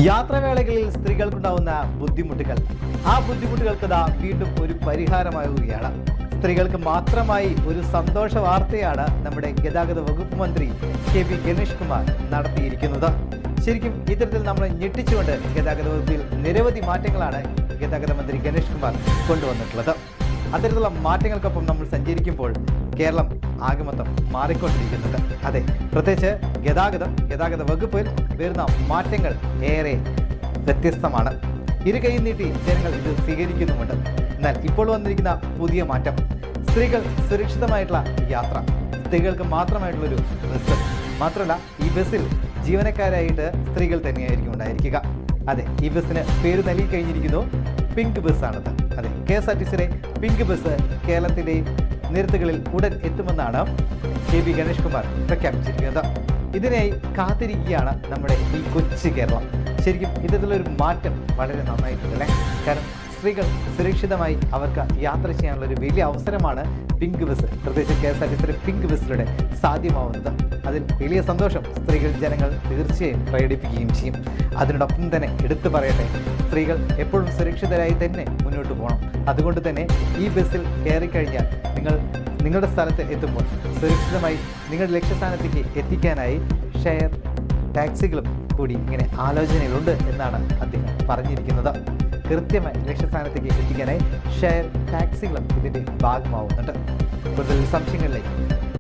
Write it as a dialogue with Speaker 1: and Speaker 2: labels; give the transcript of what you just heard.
Speaker 1: യാത്രാവേളകളിൽ സ്ത്രീകൾക്കുണ്ടാവുന്ന ബുദ്ധിമുട്ടുകൾ ബുദ്ധിമുട്ടുകൾക്ക് വീണ്ടും ഒരു പരിഹാരമാവുകയാണ്. സ്ത്രീകൾക്ക് മാത്രമായി ഒരു സന്തോഷ വാർത്തയാണ് നമ്മുടെ ഗതാഗത വകുപ്പ് മന്ത്രി കെ.ബി. ഗണേഷ് കുമാർ നടത്തിയിരിക്കുന്നത്. ശരിക്കും ഇത്തരത്തിൽ നമ്മളെ ഞെട്ടിച്ചുകൊണ്ട് ഗതാഗത വകുപ്പിൽ നിരവധി മാറ്റങ്ങളാണ് ഗതാഗത മന്ത്രി ഗണേഷ് കുമാർ കൊണ്ടുവന്നിട്ടുള്ളത്. അത്തരത്തിലുള്ള മാറ്റങ്ങൾക്കൊപ്പം നമ്മൾ സഞ്ചരിക്കുമ്പോൾ കേരളം ആകെ മൊത്തം മാറിക്കൊണ്ടിരിക്കുന്നുണ്ട്. അതെ, പ്രത്യേകിച്ച് ഗതാഗത വകുപ്പിൽ വരുന്ന മാറ്റങ്ങൾ ഏറെ വ്യത്യസ്തമാണ്. ഇരു കൈ നീട്ടി ജനങ്ങൾ ഇത് സ്വീകരിക്കുന്നുമുണ്ട്. എന്നാൽ ഇപ്പോൾ വന്നിരിക്കുന്ന പുതിയ മാറ്റം, സ്ത്രീകൾ സുരക്ഷിതമായിട്ടുള്ള യാത്ര, സ്ത്രീകൾക്ക് മാത്രമായിട്ടുള്ളൊരു ബസ്. മാത്രമല്ല, ഈ ബസ്സിൽ ജീവനക്കാരായിട്ട് സ്ത്രീകൾ തന്നെയായിരിക്കും ഉണ്ടായിരിക്കുക. അതെ, ഈ ബസ്സിന് പേര് നൽകി കഴിഞ്ഞിരിക്കുന്നു പിങ്ക് ബസ്സാണത്. അതെ, KSRTCയുടെ പിങ്ക് ബസ് കേരളത്തിൻ്റെ നിരത്തുകളിൽ ഉടൻ എത്തുമെന്നാണ് കെ.ബി. ഗണേഷ് കുമാർ പ്രഖ്യാപിച്ചിരിക്കുന്നത്. ഇതിനായി കാത്തിരിക്കുകയാണ് നമ്മുടെ ഈ കൊച്ചു കേരളം. ശരിക്കും ഇത്തരത്തിലൊരു മാറ്റം വളരെ നന്നായിട്ടുണ്ടല്ലേ. കാരണം സ്ത്രീകൾ സുരക്ഷിതമായി അവർക്ക് യാത്ര ചെയ്യാനുള്ള ഒരു വലിയ അവസരമാണ് പിങ്ക് ബസ്, പ്രത്യേകിച്ച് KSRTCയുടെ പിങ്ക് ബസ്സിലൂടെ സാധ്യമാവുന്നത്. അതിൽ വലിയ സന്തോഷം ജനങ്ങൾ തീർച്ചയായും പ്രകടിപ്പിക്കുകയും ചെയ്യും. അതിനോടൊപ്പം തന്നെ എടുത്തു പറയട്ടെ, സ്ത്രീകൾ എപ്പോഴും സുരക്ഷിതരായി തന്നെ മുന്നോട്ട് പോകണം. അതുകൊണ്ട് തന്നെ ഈ ബസ്സിൽ കയറിക്കഴിഞ്ഞാൽ നിങ്ങളുടെ സ്ഥലത്ത് എത്തുമ്പോൾ സുരക്ഷിതമായി നിങ്ങളുടെ ലക്ഷ്യസ്ഥാനത്തേക്ക് എത്തിക്കാനായി ഷെയർ ടാക്സികളും കൂടി ഇങ്ങനെ ആലോചനയിലുണ്ട് എന്നാണ് അദ്ദേഹം പറഞ്ഞിരിക്കുന്നത്. കൃത്യമായി ലക്ഷ്യസ്ഥാനത്തേക്ക് എത്തിക്കാനായി ഷെയർ ടാക്സികളും ഇതിൻ്റെ ഭാഗമാവുന്നുണ്ട്. കൂടുതൽ സംശയങ്ങളിലേക്ക്